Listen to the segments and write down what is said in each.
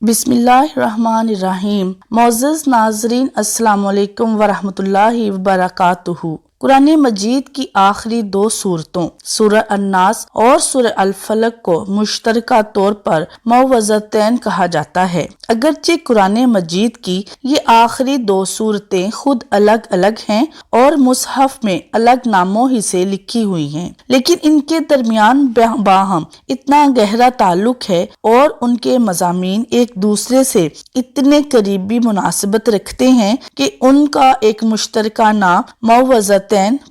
بسم اللہ الرحمن الرحیم۔ معزز ناظرین، السلام علیکم ورحمۃ اللہ وبرکاتہ۔ قرآن مجید کی آخری دو سورتوں سورہ الناس اور سورہ الفلق کو مشترکہ طور پر معوذتین کہا جاتا ہے۔ اگرچہ قرآن مجید کی یہ آخری دو سورتیں خود الگ الگ ہیں اور مصحف میں الگ ناموں ہی سے لکھی ہوئی ہیں، لیکن ان کے درمیان باہم اتنا گہرا تعلق ہے اور ان کے مضامین ایک دوسرے سے اتنے قریبی مناسبت رکھتے ہیں کہ ان کا ایک مشترکہ نام معوذتین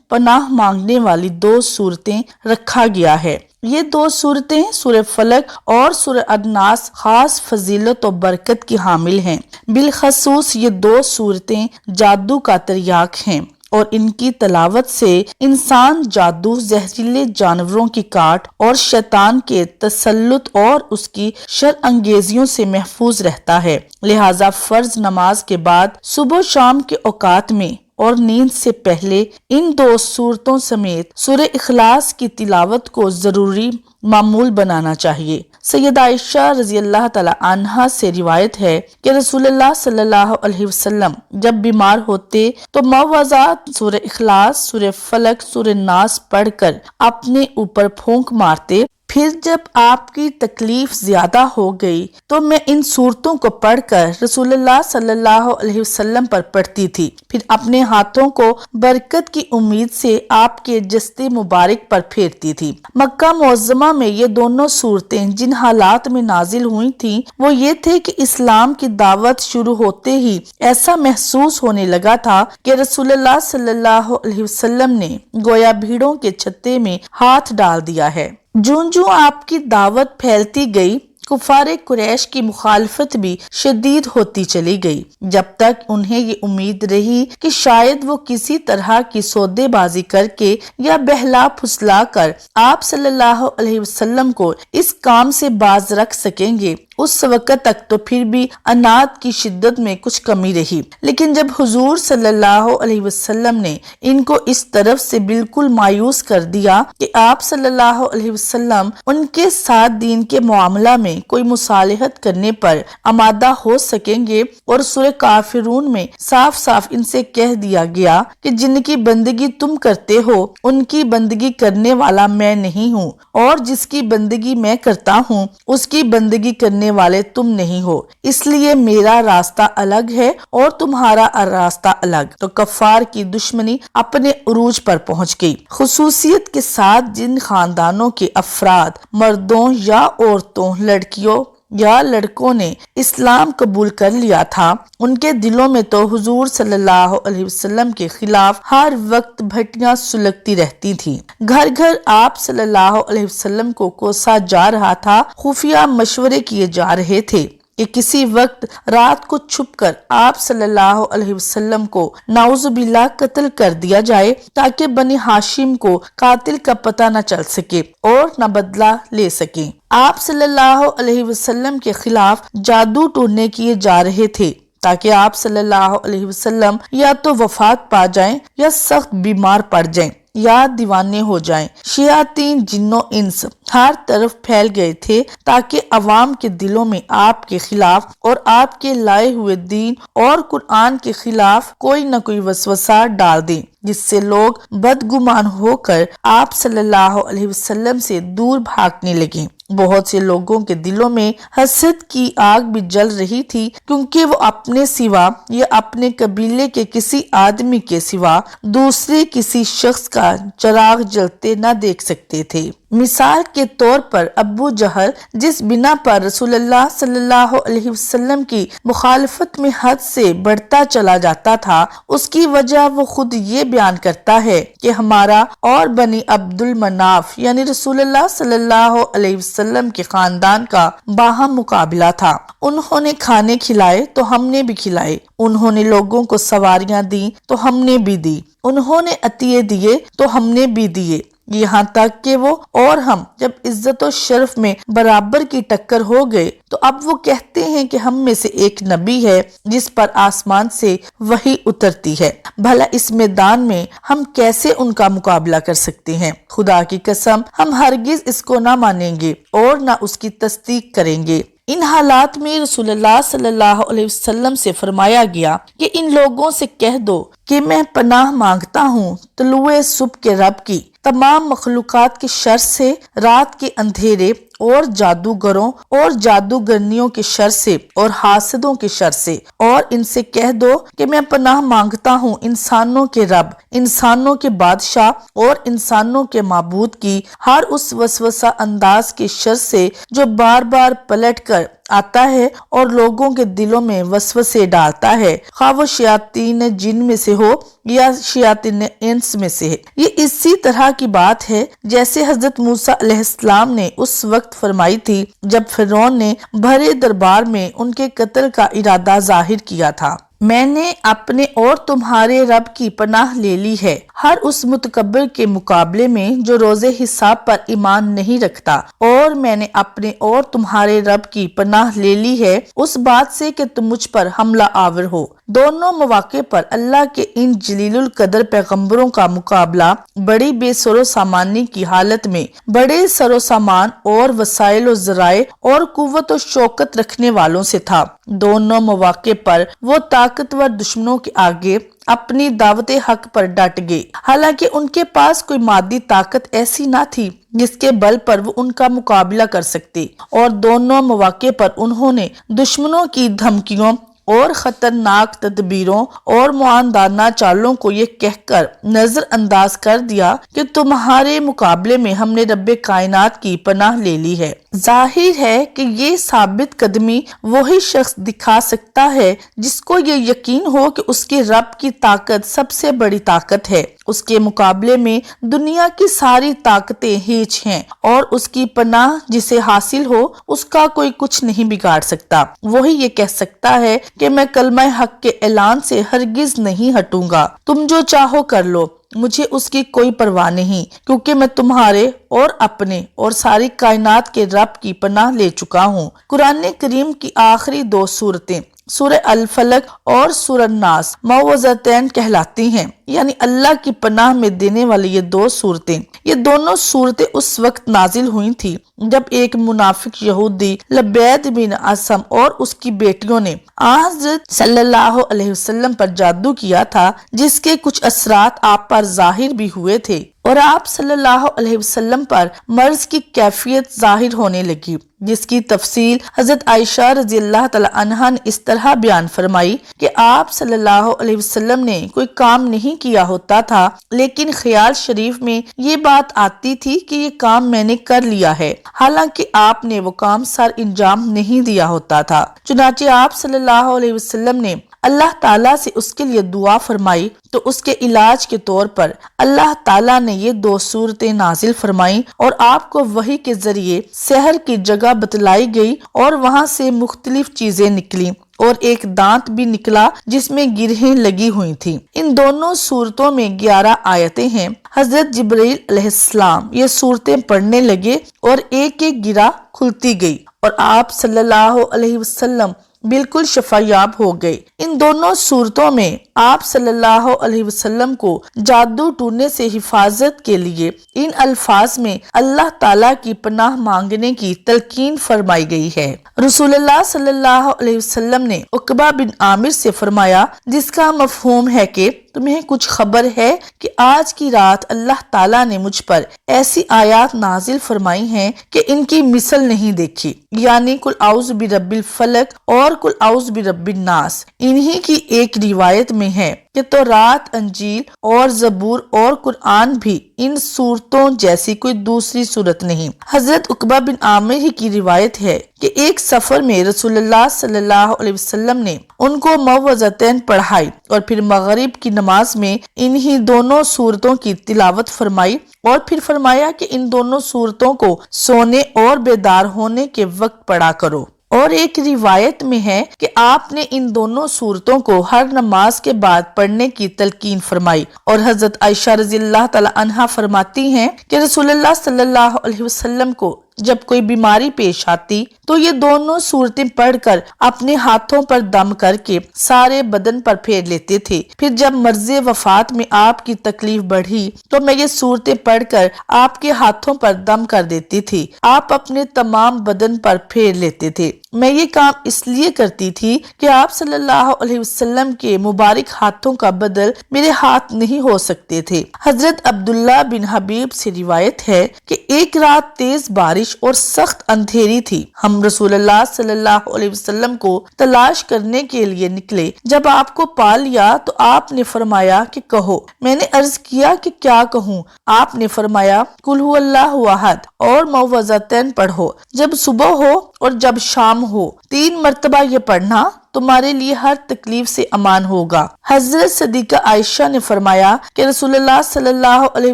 پناہ مانگنے والی دو صورتیں رکھا گیا ہے۔ یہ دو صورتیں سورہ فلق اور سورہ الناس خاص فضیلت و برکت کی حامل ہیں۔ بالخصوص یہ دو صورتیں جادو کا تریاق ہیں اور ان کی تلاوت سے انسان جادو، زہریلے جانوروں کی کاٹ اور شیطان کے تسلط اور اس کی شر انگیزیوں سے محفوظ رہتا ہے۔ لہٰذا فرض نماز کے بعد صبح و شام کے اوقات میں اور نیند سے پہلے ان دو صورتوں سمیت سورہ اخلاص کی تلاوت کو ضروری معمول بنانا چاہیے۔ سیدہ عائشہ رضی اللہ تعالی عنہا سے روایت ہے کہ رسول اللہ صلی اللہ علیہ وسلم جب بیمار ہوتے تو معوذات سورہ اخلاص، سورہ فلق، سورہ ناس پڑھ کر اپنے اوپر پھونک مارتے۔ پھر جب آپ کی تکلیف زیادہ ہو گئی تو میں ان صورتوں کو پڑھ کر رسول اللہ صلی اللہ علیہ وسلم پر پڑھتی تھی، پھر اپنے ہاتھوں کو برکت کی امید سے آپ کے جسد مبارک پر پھیرتی تھی۔ مکہ معظمہ میں یہ دونوں صورتیں جن حالات میں نازل ہوئی تھیں وہ یہ تھے کہ اسلام کی دعوت شروع ہوتے ہی ایسا محسوس ہونے لگا تھا کہ رسول اللہ صلی اللہ علیہ وسلم نے گویا بھیڑوں کے چھتے میں ہاتھ ڈال دیا ہے۔ جوں جوں آپ کی دعوت پھیلتی گئی، کفار قریش کی مخالفت بھی شدید ہوتی چلی گئی، جب تک انہیں یہ امید رہی کہ شاید وہ کسی طرح کی سودے بازی کر کے یا بہلا پھسلا کر آپ صلی اللہ علیہ وسلم کو اس کام سے باز رکھ سکیں گے۔ اس وقت تک تو پھر بھی عناد کی شدت میں کچھ کمی رہی، لیکن جب حضور صلی اللہ علیہ وسلم نے ان کو اس طرف سے بالکل مایوس کر دیا کہ آپ صلی اللہ علیہ وسلم ان کے ساتھ دین کے معاملہ میں کوئی مصالحت کرنے پر آمادہ ہو سکیں گے، اور سورہ کافرون میں صاف صاف ان سے کہہ دیا گیا کہ جن کی بندگی تم کرتے ہو ان کی بندگی کرنے والا میں نہیں ہوں، اور جس کی بندگی میں کرتا ہوں اس کی بندگی کرنے والے تم نہیں ہو، اس لیے میرا راستہ الگ ہے اور تمہارا راستہ الگ۔ تو کفار کی دشمنی اپنے عروج پر پہنچ گئی۔ خصوصیت کے ساتھ جن خاندانوں کے افراد، مردوں یا عورتوں، لڑکیوں یا لڑکوں نے اسلام قبول کر لیا تھا، ان کے دلوں میں تو حضور صلی اللہ علیہ وسلم کے خلاف ہر وقت بھٹیاں سلگتی رہتی تھیں۔ گھر گھر آپ صلی اللہ علیہ وسلم کو کوسا جا رہا تھا، خفیہ مشورے کیے جا رہے تھے کہ کسی وقت رات کو چھپ کر آپ صلی اللہ علیہ وسلم کو نعوذ باللہ قتل کر دیا جائے تاکہ بنی ہاشم کو قاتل کا پتہ نہ چل سکے اور نہ بدلہ لے سکیں۔ آپ صلی اللہ علیہ وسلم کے خلاف جادو ٹونے کیے جا رہے تھے تاکہ آپ صلی اللہ علیہ وسلم یا تو وفات پا جائیں یا سخت بیمار پڑ جائیں یا دیوانے ہو جائیں۔ شیاطین جن و انس ہر طرف پھیل گئے تھے تاکہ عوام کے دلوں میں آپ کے خلاف اور آپ کے لائے ہوئے دین اور قرآن کے خلاف کوئی نہ کوئی وسوسہ ڈال دیں، جس سے لوگ بدگمان ہو کر آپ صلی اللہ علیہ وسلم سے دور بھاگنے لگیں۔ بہت سے لوگوں کے دلوں میں حسد کی آگ بھی جل رہی تھی، کیونکہ وہ اپنے سوا یا اپنے قبیلے کے کسی آدمی کے سوا دوسرے کسی شخص کا چراغ جلتے نہ دیکھ سکتے تھے۔ مثال کے طور پر ابو جہل جس بنا پر رسول اللہ صلی اللہ علیہ وسلم کی مخالفت میں حد سے بڑھتا چلا جاتا تھا، اس کی وجہ وہ خود یہ بیان کرتا ہے کہ ہمارا اور بنی عبد المناف یعنی رسول اللہ صلی اللہ علیہ وسلم کے خاندان کا باہم مقابلہ تھا۔ انہوں نے کھانے کھلائے تو ہم نے بھی کھلائے، انہوں نے لوگوں کو سواریاں دی تو ہم نے بھی دی، انہوں نے عطیے دیے تو ہم نے بھی دیے، یہاں تک کہ وہ اور ہم جب عزت و شرف میں برابر کی ٹکر ہو گئے تو اب وہ کہتے ہیں کہ ہم میں سے ایک نبی ہے جس پر آسمان سے وحی اترتی ہے۔ بھلا اس میدان میں ہم کیسے ان کا مقابلہ کر سکتے ہیں؟ خدا کی قسم ہم ہرگز اس کو نہ مانیں گے اور نہ اس کی تصدیق کریں گے۔ ان حالات میں رسول اللہ صلی اللہ علیہ وسلم سے فرمایا گیا کہ ان لوگوں سے کہہ دو کہ میں پناہ مانگتا ہوں طلوع صبح کے رب کی، تمام مخلوقات کے شر سے، رات کے اندھیرے اور جادوگروں اور جادوگرنیوں کے شر سے اور حاسدوں کے شر سے، اور ان سے کہہ دو کہ میں پناہ مانگتا ہوں انسانوں کے رب، انسانوں کے بادشاہ اور انسانوں کے معبود کی ہر اس وسوسہ انداز کے شر سے جو بار بار پلٹ کر آتا ہے اور لوگوں کے دلوں میں وسوسے ڈالتا ہے، خواہ وہ شیاطین جن میں سے ہو یا شیاطین انس میں سے ہے۔ یہ اسی طرح کی بات ہے جیسے حضرت موسیٰ علیہ السلام نے اس وقت فرمائی تھی جب فرعون نے بھرے دربار میں ان کے قتل کا ارادہ ظاہر کیا تھا۔ میں نے اپنے اور تمہارے رب کی پناہ لے لی ہے ہر اس متکبر کے مقابلے میں جو روز حساب پر ایمان نہیں رکھتا، اور میں نے اپنے اور تمہارے رب کی پناہ لے لی ہے اس بات سے کہ تم مجھ پر حملہ آور ہو۔ دونوں مواقع پر اللہ کے ان جلیل القدر پیغمبروں کا مقابلہ بڑی بے سر و سامانی کی حالت میں بڑے سر و سامان اور وسائل و ذرائع اور قوت و شوکت رکھنے والوں سے تھا۔ دونوں مواقع پر وہ طاقتور دشمنوں کے آگے اپنی دعوت حق پر ڈٹ گئے، حالانکہ ان کے پاس کوئی مادی طاقت ایسی نہ تھی جس کے بل پر وہ ان کا مقابلہ کر سکتے، اور دونوں مواقع پر انہوں نے دشمنوں کی دھمکیوں اور خطرناک تدبیروں اور معاندانہ چالوں کو یہ کہہ کر نظر انداز کر دیا کہ تمہارے مقابلے میں ہم نے رب کائنات کی پناہ لے لی ہے۔ ظاہر ہے کہ یہ ثابت قدمی وہی شخص دکھا سکتا ہے جس کو یہ یقین ہو کہ اس کے رب کی طاقت سب سے بڑی طاقت ہے، اس کے مقابلے میں دنیا کی ساری طاقتیں ہیچ ہیں، اور اس کی پناہ جسے حاصل ہو اس کا کوئی کچھ نہیں بگاڑ سکتا۔ وہی یہ کہہ سکتا ہے کہ میں کلمہ حق کے اعلان سے ہرگز نہیں ہٹوں گا، تم جو چاہو کر لو، مجھے اس کی کوئی پرواہ نہیں، کیونکہ میں تمہارے اور اپنے اور ساری کائنات کے رب کی پناہ لے چکا ہوں۔ قرآن کریم کی آخری دو سورتیں سورہ الفلق اور سورہ الناس معوذتین کہلاتی ہیں، یعنی اللہ کی پناہ میں دینے والی یہ دو صورتیں۔ یہ دونوں صورتیں اس وقت نازل ہوئی تھی جب ایک منافق یہودی لبید بن عاصم اور اس کی بیٹیوں نے حضرت صلی اللہ علیہ وسلم پر جادو کیا تھا، جس کے کچھ اثرات آپ پر ظاہر بھی ہوئے تھے، اور آپ صلی اللہ علیہ وسلم پر مرض کی کیفیت ظاہر ہونے لگی، جس کی تفصیل حضرت عائشہ رضی اللہ تعالی عنہا نے اس طرح بیان فرمائی کہ آپ صلی اللہ علیہ وسلم نے کوئی کام نہیں کیا ہوتا تھا، لیکن خیال شریف میں یہ بات آتی تھی کہ یہ کام میں نے کر لیا ہے، حالانکہ آپ نے وہ کام سر انجام نہیں دیا ہوتا تھا۔ چنانچہ آپ صلی اللہ علیہ وسلم نے اللہ تعالیٰ سے اس کے لیے دعا فرمائی تو اس کے علاج کے طور پر اللہ تعالیٰ نے یہ دو صورتیں نازل فرمائیں، اور آپ کو وحی کے ذریعے سحر کی جگہ بتلائی گئی، اور وہاں سے مختلف چیزیں نکلیں اور ایک دانت بھی نکلا جس میں گرہیں لگی ہوئی تھیں۔ ان دونوں صورتوں میں 11 آیتیں ہیں۔ حضرت جبرائیل علیہ السلام یہ صورتیں پڑھنے لگے اور ایک ایک گرہ کھلتی گئی، اور آپ صلی اللہ علیہ وسلم بالکل شفایاب ہو گئے۔ ان دونوں صورتوں میں آپ صلی اللہ علیہ وسلم کو جادو ٹونے سے حفاظت کے لیے ان الفاظ میں اللہ تعالیٰ کی پناہ مانگنے کی تلقین فرمائی گئی ہے۔ رسول اللہ صلی اللہ علیہ وسلم نے عقبہ بن عامر سے فرمایا، جس کا مفہوم ہے کہ تمہیں کچھ خبر ہے کہ آج کی رات اللہ تعالیٰ نے مجھ پر ایسی آیات نازل فرمائی ہیں کہ ان کی مثل نہیں دیکھی، یعنی قل اعوذ برب الفلق اور قل اعوذ برب الناس۔ انہی کی ایک روایت میں ہے کہ تورات، انجیل اور زبور اور قرآن بھی ان صورتوں جیسی کوئی دوسری صورت نہیں۔ حضرت عقبہ بن عامر ہی کی روایت ہے کہ ایک سفر میں رسول اللہ صلی اللہ علیہ وسلم نے ان کو معوذتین پڑھائی، اور پھر مغرب کی نماز میں انہی دونوں صورتوں کی تلاوت فرمائی، اور پھر فرمایا کہ ان دونوں صورتوں کو سونے اور بیدار ہونے کے وقت پڑھا کرو۔ اور ایک روایت میں ہے کہ آپ نے ان دونوں صورتوں کو ہر نماز کے بعد پڑھنے کی تلقین فرمائی، اور حضرت عائشہ رضی اللہ تعالی عنہا فرماتی ہیں کہ رسول اللہ صلی اللہ علیہ وسلم کو جب کوئی بیماری پیش آتی تو یہ دونوں صورتیں پڑھ کر اپنے ہاتھوں پر دم کر کے سارے بدن پر پھیر لیتے تھے۔ پھر جب مرض وفات میں آپ کی تکلیف بڑھی تو میں یہ صورتیں پڑھ کر آپ کے ہاتھوں پر دم کر دیتی تھی، آپ اپنے تمام بدن پر پھیر لیتے تھے۔ میں یہ کام اس لیے کرتی تھی کہ آپ صلی اللہ علیہ وسلم کے مبارک ہاتھوں کا بدل میرے ہاتھ نہیں ہو سکتے تھے۔ حضرت عبداللہ بن حبیب سے روایت ہے کہ ایک رات تیز بارش اور سخت اندھیری تھی، ہم رسول اللہ صلی اللہ علیہ وسلم کو تلاش کرنے کے لیے نکلے۔ جب آپ کو پا لیا تو آپ نے فرمایا کہ کہو۔ میں نے عرض کیا کہ کیا کہوں؟ آپ نے فرمایا قل هو اللہ احد اور معوذتین پڑھو، جب صبح ہو اور جب شام ہو 3 مرتبہ یہ پڑھنا، تمہارے لیے ہر تکلیف سے امان ہوگا۔ حضرت صدیقہ عائشہ نے فرمایا کہ رسول اللہ صلی اللہ علیہ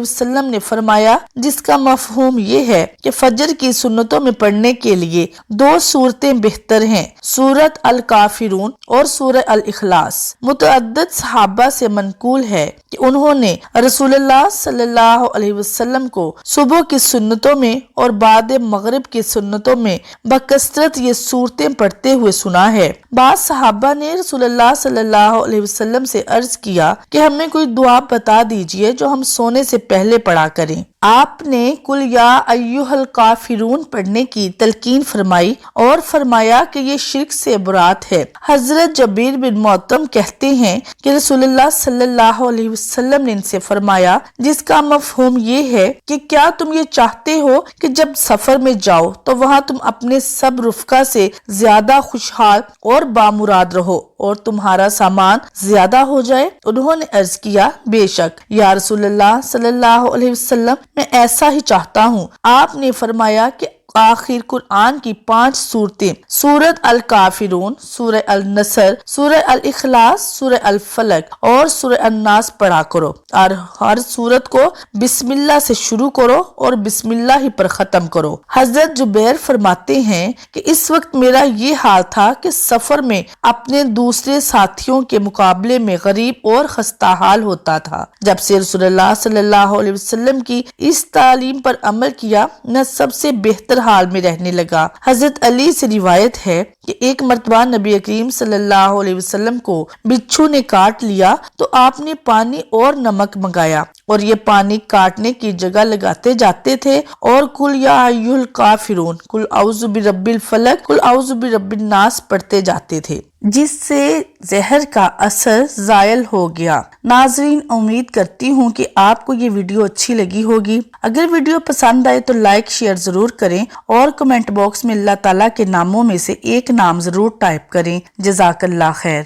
وسلم نے فرمایا جس کا مفہوم یہ ہے کہ فجر کی سنتوں میں پڑھنے کے لیے 2 صورتیں بہتر ہیں، سورۃ الکافرون اور سورہ الاخلاص۔ متعدد صحابہ سے منقول ہے کہ انہوں نے رسول اللہ صلی اللہ علیہ وسلم کو صبح کی سنتوں میں اور بعد مغرب کی سنتوں میں بکثرت یہ صورتیں پڑھتے ہوئے سنا ہے۔ بعض صحابہ نے رسول اللہ صلی اللہ علیہ وسلم سے عرض کیا کہ ہمیں کوئی دعا بتا دیجئے جو ہم سونے سے پہلے پڑھا کریں۔ آپ نے قل یا ایھا الکافرون پڑھنے کی تلقین فرمائی اور فرمایا کہ یہ شرک سے برات ہے۔ حضرت جبیر بن محتم کہتے ہیں کہ رسول اللہ صلی اللہ علیہ وسلم نے ان سے فرمایا جس کا مفہوم یہ ہے کہ کیا تم یہ چاہتے ہو کہ جب سفر میں جاؤ تو وہاں تم اپنے سب رفقا سے زیادہ خوشحال اور بامراد رہو اور تمہارا سامان زیادہ ہو جائے؟ انہوں نے عرض کیا بے شک یا رسول اللہ صلی اللہ علیہ وسلم، میں ایسا ہی چاہتا ہوں۔ آپ نے فرمایا کہ آخر قرآن کی 5 صورتیں سورۃ الکافرون، سورہ النصر، سورہ الاخلاص، سورہ الفلق اور سورہ الناس پڑھا کرو اور ہر صورت کو بسم اللہ سے شروع کرو اور بسم اللہ ہی پر ختم کرو۔ حضرت جبیر فرماتے ہیں کہ اس وقت میرا یہ حال تھا کہ سفر میں اپنے دوسرے ساتھیوں کے مقابلے میں غریب اور خستہ حال ہوتا تھا۔ جب سے رسول اللہ صلی اللہ علیہ وسلم کی اس تعلیم پر عمل کیا میں سب سے بہتر حال میں رہنے لگا۔ حضرت علی سے روایت ہے کہ ایک مرتبہ نبی کریم صلی اللہ علیہ وسلم کو بچھو نے کاٹ لیا تو آپ نے پانی اور نمک منگایا اور یہ پانی کاٹنے کی جگہ لگاتے جاتے تھے اور قل یا ایھا الکافرون، قل اعوذ برب الفلق، قل اعوذ برب الناس پڑھتے جاتے تھے، جس سے زہر کا اثر زائل ہو گیا۔ ناظرین، امید کرتی ہوں کہ آپ کو یہ ویڈیو اچھی لگی ہوگی۔ اگر ویڈیو پسند آئے تو لائک شیئر ضرور کریں اور کمنٹ باکس میں اللہ تعالیٰ کے ناموں میں سے ایک نام ضرور ٹائپ کریں۔ جزاک اللہ خیر۔